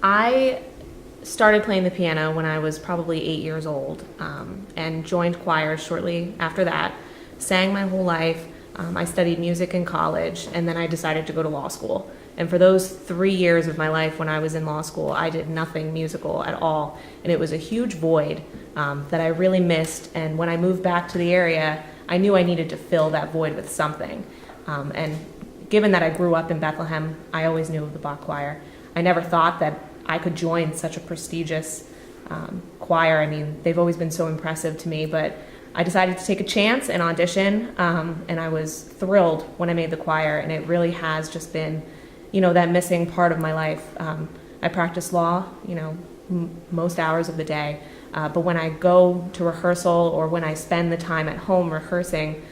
I started playing the piano when I was probably 8 years old, and joined choirs shortly after that. Sang my whole life. I studied music in college, and then I decided to go to law school. And for those 3 years of my life when I was in law school, I did nothing musical at all. And it was a huge void that I really missed. And when I moved back to the area, I knew I needed to fill that void with something. And given that I grew up in Bethlehem, I always knew of the Bach choir. I never thought that I could join such a prestigious choir. I mean, they've always been so impressive to me, but I decided to take a chance and audition, and I was thrilled when I made the choir, and it really has just been, that missing part of my life. I practice law, most hours of the day, but when I go to rehearsal or when I spend the time at home rehearsing,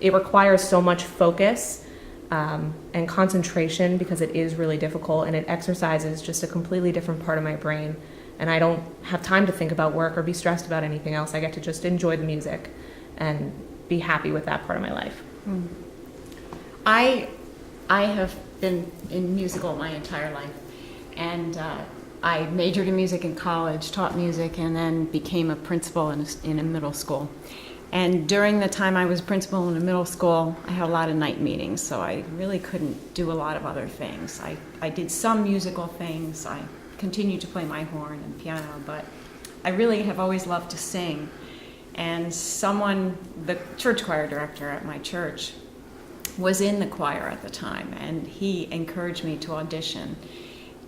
it requires so much focus and concentration because it is really difficult, and it exercises just a completely different part of my brain. And I don't have time to think about work or be stressed about anything else. I get to just enjoy the music and be happy with that part of my life. Mm. I have been in musical my entire life, and I majored in music in college, taught music, and then became a principal in a middle school. And during the time I was principal in a middle school, I had a lot of night meetings, so I really couldn't do a lot of other things. I did some musical things. I continued to play my horn and piano, but I really have always loved to sing. And the church choir director at my church, was in the choir at the time, and he encouraged me to audition.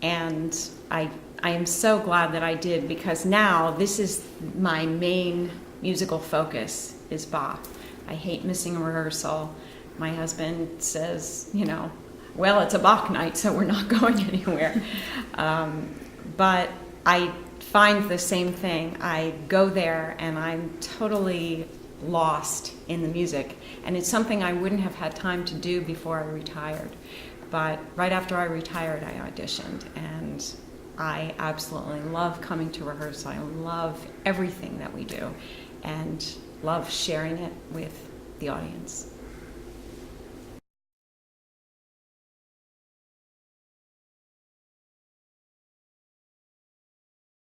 And I am so glad that I did, because now this is my main musical focus, is Bach. I hate missing a rehearsal. My husband says, well, it's a Bach night, so we're not going anywhere. But I find the same thing. I go there and I'm totally lost in the music. And it's something I wouldn't have had time to do before I retired. But right after I retired, I auditioned. And I absolutely love coming to rehearsal. I love everything that we do and love sharing it with the audience.